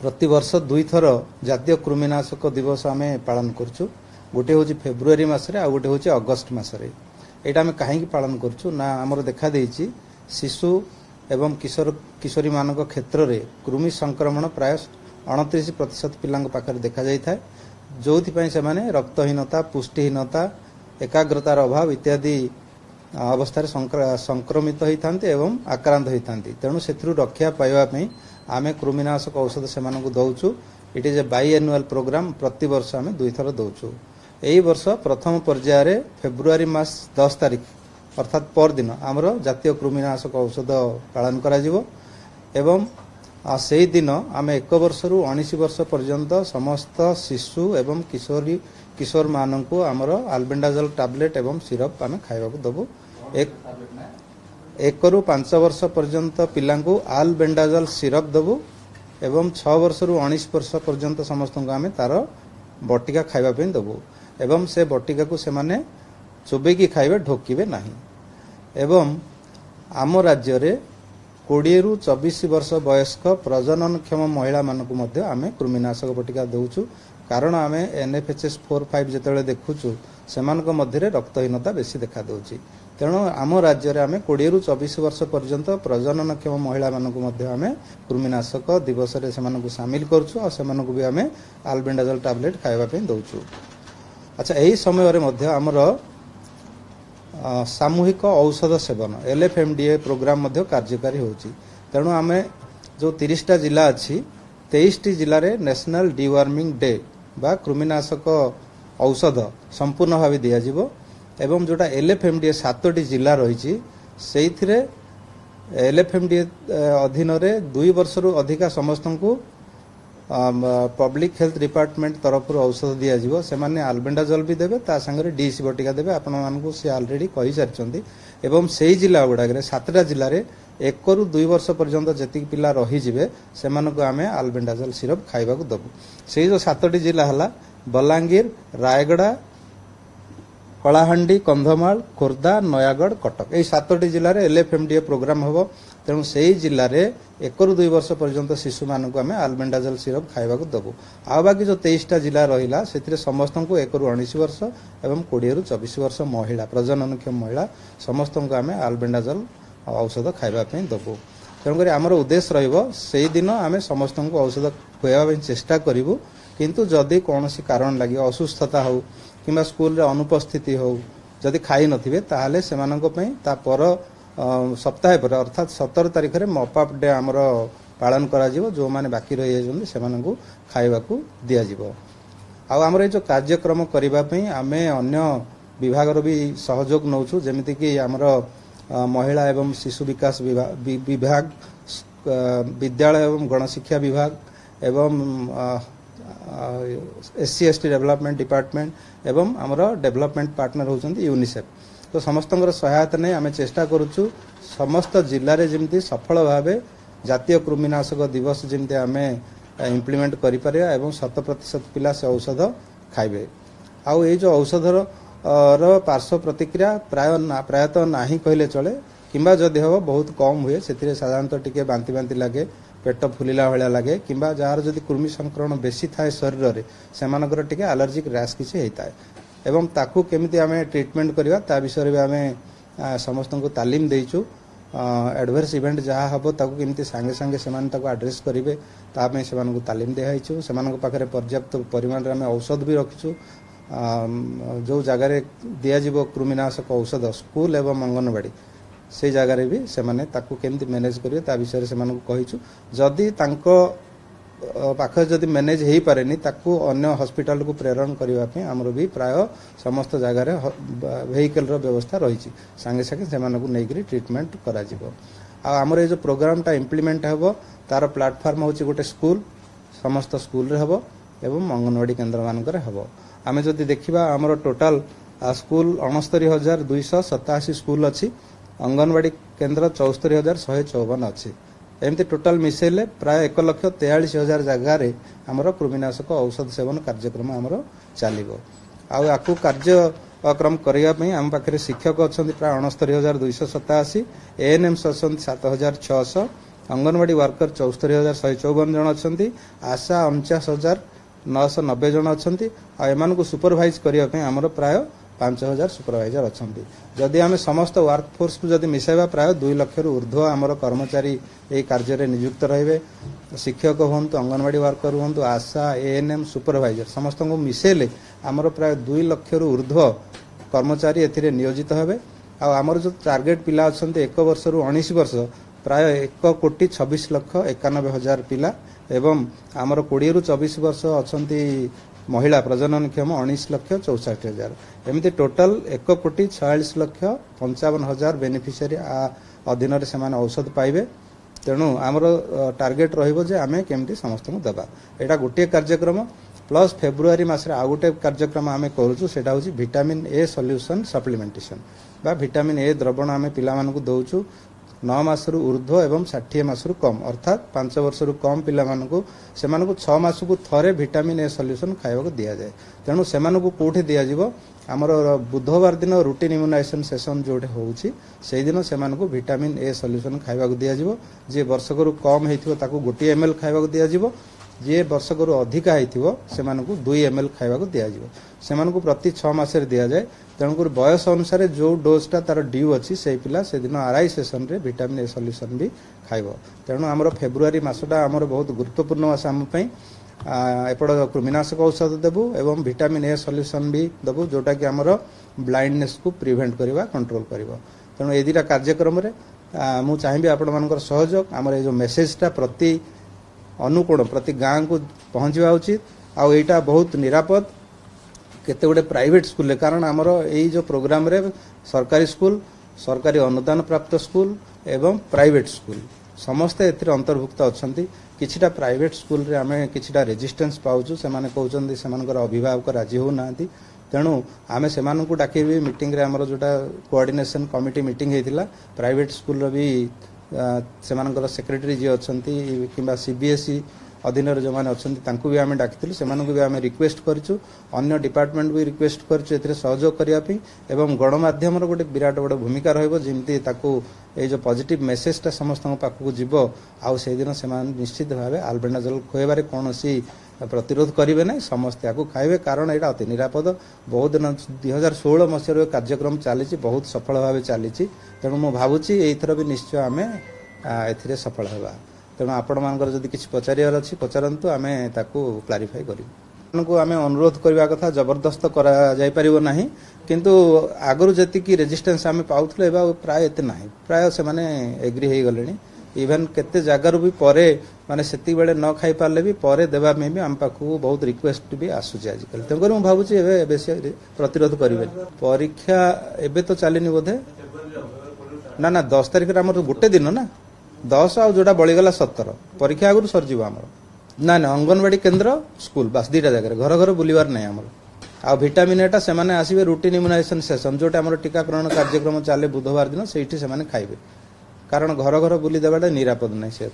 प्रतिवर्ष दुई थर जातीय कृमिनाशक दिवस आम पालन करुँ गोटे हूँ फेब्रुआरी मसरे आ गोटे हूँ अगस्ट मसरे यहाँ आम कहीं पालन करुँ ना आमर देखा देछि शिशु एवं किशोर किशोरी मान क्षेत्र में कृमि संक्रमण प्राय 29% पिला पाखे देखा जाए जो से रक्तहीनता पुष्टिहीनता एकाग्रतार अभाव इत्यादि अवस्था संक्रमित होता एवं आक्रांत होता तेणु से रक्षा पाइबापी आम कृमिनाशक औषध से दौचु it is a biannual program प्रति वर्ष आम दुई थर दौचु यही वर्ष प्रथम पर्यायर फेब्रुआरी मास 10 तारिख अर्थात पर दिन आमर जातीय कृमिनाशक औषध पालन करा एवं से दिन आम 1 वर्ष रु 19 वर्ष पर्यंत समस्त शिशु एवं किशोर मान को आमर आल्बेंडाजोल टैबलेट एवं सिरप आम खाइबा दबु 1 रु 5 वर्ष पर्यंत पिला आल्बेंडाजोल सिरप दबु एवं 6 वर्ष रु 19 वर्ष पर्यंत समस्त को आम तार बटिका खाइबा दबु एवं से बटिका को से माने चोबेकी खाइबे ढोकिबे नहीं एवं आम राज्य रे 20 रु 24 वर्ष वयस्क प्रजननक्षम महिला मानक मध्य आम कृमिनाशक बटिका दौचु कारण आम NFHS 4-5 जिते देखुचु से मध्य रक्तहीनता बेसी देखा दौची तेणु आम राज्य में आम 20 रु 24 वर्ष पर्यंत प्रजननक्षम महिला मानक मध्य आम कृमिनाशक दिवस रे से सामिल करुचु और से भी आम आल्बेंडाजोल टैबलेट खाइबा दौचु। अच्छा यही समय मध्य आमर सामूहिक औषध सेवन LFMDA प्रोग्राम मध्य कार्यकारी होची तेणु आम जो 30टा जिला अच्छी 23टी जिले में नेशनल डिवार्मिंग डे बा कृमिनाशक औषध संपूर्ण भाव दिज्व एवं जोटा LFMDA 7टी जिला रही से LFMDA अधीन 2 वर्ष रु अधिका समस्त को पब्लिक हेल्थ डिपार्टमेंट तरफ औषध दिज्व से आल्बेंडाजोल भी देवे ता संगे डीसी बटिका देवे आपण मानक सी ऑलरेडी कहि सारिचंती एवं से जिला गुड़ाक 7टा जिले में 1 रु 2 वर्ष पर्यंत जी पिला रहीजे से आम आल्बेंडाजोल सिरप खाइबा दबु से जो 7टी जिला है बलांगीर रायगड़ा कलाहांडी कंधमाल खोर्धा नयागढ़ कटक यही 7टी जिले में LFMDA प्रोग्राम हम तेणु से जिले में 1 रु 2 वर्ष पर्यंत शिशु मानक आम आल्बेंडाजोल सिरप खाइबा दबु आ बाकी जो 23टा जिला रहा से समस्त को 1 रु 19 वर्ष एवं 20 रु 24 वर्ष महिला प्रजननक्षम महिला समस्त को आम आल्बेंडाजोल औषध खाइबापी दबु तेणुक आमर उद्देश्य रही दिन आम समस्त को औषध खुआवा चेष्टा करूँ किंतु जदि कौन कारण लगे असुस्थता हो कि स्कूल रे अनुपस्थिति हो जदि खाई नथिबे ताहाले सेमानंको पई ता पर सप्ताह पर अर्थात 17 तारिख रे मॉपअप डे आमर पालन करा जिवो जो माने बाकी रहि जायछन सेमानंको खाइबाकू दिया जिवो आ आमर जो कार्यक्रम करिबा पई आमे अन्य विभाग रो भी सहयोग नउछु जेमिति कि आमर महिला एवं शिशु विकास विभाग विद्यालय एवं गणशिक्षा विभाग एवं SC/ST डेवलपमेंट डिपार्टमेंट एवं आमर डेवलपमेंट पार्टनर होउछन्ती यूनिसेफ तो समस्त सहायता नहीं आम चेष्टा करुचु समस्त जिले में जमी सफल भाव जातीय कृमिनाशक दिवस जमी आम इम्प्लीमेंट करें 100% पिला से औषध खाइबे आउ ये जो औषधर पार्श्व प्रतिक्रिया प्रायतः नाही कहले चले किंबा जदि हम बहुत कम हुए से साधारणतः टिके बांति बांति लगे पेट फुलिला भाया लगे किंबा जार जदि कृमि संक्रमण बेसी थाए शरीर में से टिके एलर्जिक रैश किसी होता है एवं ताकू केमिति आमे ट्रीटमेंट करवा ता विषय में आमे समस्त को तालीम देइचु एडवर्स इवेंट जहाँ हम ताकू केमिति सांगे सांगे सेमान ताकू एड्रेस करेंगे तापे सेमान को तालीम दिखाइछु सेमान पाखे पर्याप्त परिमाण में औषध भी रखिछु जो जगार दिज्व कृमिनाशक औषध स्कूल एवं अंगनवाड़ी से जगार भी सेमाने ताकू केमिति मैनेज करेंगे ता विषय से कहीछु जदि तांको पाखे जदि मैनेज हो पारे ताकू अन्य हॉस्पिटल को प्रेरण करने आमर भी प्राय समस्त जगार वेहिकल व्यवस्था रही सांगे सांगे से नहीं ट्रीटमेंट करा आमर ये जो प्रोग्राम टा इम्प्लीमेंट हम तार प्लाटफॉर्म हूँ गोटे स्कूल समस्त स्कूल रे हम एवं अंगनवाड़ी केन्द्र मानक हम आम जदि देखा आमर टोटाल स्कूल 69,287 स्कूल अच्छी अंगनवाड़ी केन्द्र 74,154 अच्छी एमती टोटाल मिसेले प्राय 1,43,000 जगार आमर कृमिनाशक औषध सेवन कार्यक्रम आमर चलो आपको कार्यक्रम करने आम पाखे शिक्षक अच्छा प्राय 69,287 ANMs अच्छा 7,600 अंगनवाड़ी वर्कर 74,154 जन अच्छा आशा 49,990 जन अच्छा एम सुपरभाइज करने आमर प्राय 5,000 सुपरभाइजर अच्छा जदि आम समस्त वर्कफोर्स को जदि मिसाइबा प्राय 2 लाख ऊर्ध्व आमर कर्मचारी यही कार्य नियुक्त रहे शिक्षक हूँ अंगनवाड़ी वर्कर हूँ आशा एएनएम सुपरभाइजर समस्त को मिसेले आमर प्राय 2 लाख ऊर्ध्व कर्मचारी ए नियोजित हेबे आमर जो टार्गेट पिला अच्छा 1 वर्ष रु 19 वर्ष प्राय 1,26,91,000 पिला एवं आमर 20 रु 24 वर्ष अच्छा महिला प्रजनन क्षम 19,64,000 एमती टोटाल 1,46,55,000 बेनिफिशियरी अधीन से औषध पाइबे तेणु आमर टार्गेट रहिबो जे आमे केमती समस्त को देबा एटा गोटे कार्यक्रम प्लस फेब्रुआरी मासरे आ गोटे कार्यक्रम आमे करूछु सेटा होछि विटामिन ए सॉल्यूशन सप्लीमेंटेशन बा विटामिन ए द्रवण आमे पिला मानकु दउछु 9 मासरु ऊर्ध्व एवं 60 मासरु कम अर्थात 5 वर्षरु कम पिला मानकु सेमानकु 6 मासकु थरे विटामिन ए सॉल्यूशन खाइबाकु दिया जाय तेणु सेमानकु कोठी दिया जिवो आमर बुधवार दिन रूटीन इम्यूनाइजेशन सेशन जोटे होउछि सेहि दिन सेमानकु विटामिन ए सॉल्यूशन खाइबाकु दिया जिवो जे वर्षकरु कम हेथिवो ताकु 1 ml खाइबाकु दिया जिवो जे वर्षकरु अधिका हेथिवो सेमानकु 2 ml खाइबाकु दिया जिवो सेमानकु प्रति 6 मासरे दिया जाय तेणुकर बयस अनुसार जो डोजटा तार ड्यू अच्छी से पिला से दिन आरआई सेशन रे विटामिन ए सॉल्यूशन भी खाइबो तेणु आमर फेब्रुआरी मासटा आमर बहुत गुरुत्वपूर्ण मास आम पई एपड़ कृमिनाशक औषध देबू एवं विटामिन ए सॉल्यूशन भी देबू जोटा कि आमर ब्लाइंडनेस को प्रिवेंट करवा कंट्रोल करिवो तेणु ए दुटा कार्यक्रम रे मु चाहिबी आपण मानकर सहयोग आमर ए जो मेसेजटा प्रति अनुकोण प्रति गाँ को पहुँचवा उचित आईटा बहुत निरापद केते गुडे प्राइवेट स्कूल कारण आमर यही जो प्रोग्राम रे सरकारी स्कूल सरकारी अनुदान प्राप्त स्कूल एवं प्राइवेट स्कूल समस्ते एथिरे अंतर्भुक्त अछंती किछिटा प्राइवेट स्कूल रे आमे किछिटा रेजिस्टेंस पाउछु से माने कहउचंदी सेमानकर अभिभावक राजी हो नांती तेणु आमे सेमानकु डाकेबी मीटिंग रे हमर जोटा कोऑर्डिनेशन कमिटी मीटिंग हेतिला प्राइवेट स्कूल रो भी सेमानकर सेक्रेटरी जे अछंती किबा सीबीएसई अधीन जो मैंने अच्छा भी आम डाकिलु से भी आम रिक्वेस्ट करूँ अन्य डिपार्टमेंट भी रिक्वेस्ट करूँ सहयोग करने एवं गणमाध्यम गोटे विराट बड़ भूमिका रही ये जो पॉजिटिव मेसेजटा समस्त पाखक जीव आउ से दिन से निश्चित भाव आल्बेंडाजोल खुआबार कौन प्रतिरोध करेंगे ना समस्ते आपको खाइबे कारण यहाँ अति निरापद बहुत दिन 2016 मसीह कार्यक्रम चली बहुत सफल भाव चली तेणु मुझे भावुची एथर भी निश्चय आम ए सफल होगा तेणु आपण मानकर जदि किसी पचारियार अच्छी पचारतु आम ताकू क्लारिफाई करूँ आम अनुरोध करने कथा जबरदस्त करा जाय परिबो नाही किंतु आगरु जति रेजिस्टेंस आम पाउथले एबा प्राय एते नाही प्राय से माने एग्री हो गले इवेन केते जगार भी परे माने सेति बेले न खाई पारले भी परे देबा में भी आम पाखु बहुत रिक्वेस्ट भी आसुची आजिकल तेणुकर मुझे भावुची एबे बेसी प्रतिरोध करिवे परीक्षा एबे तो चलिनी बोधे ना 10 तारिख आम गोटे दिन ना 10 आ जोड़ा बळीगला 17 परीक्षा आगु सरजिव आमर ना अंगनवाड़ी केन्द्र स्कूल बास 2टा जगह घर घर बुलवार नहीं आमर आ विटामिन एटा से माने आसीबे रूटीन इम्यूनाइजेशन सेशन जोटा आमर टीकाकरण कार्यक्रम चले बुधवार दिन सेठी से माने खाइबे कारण घर घर बुली देवाटा निरापद नहीं से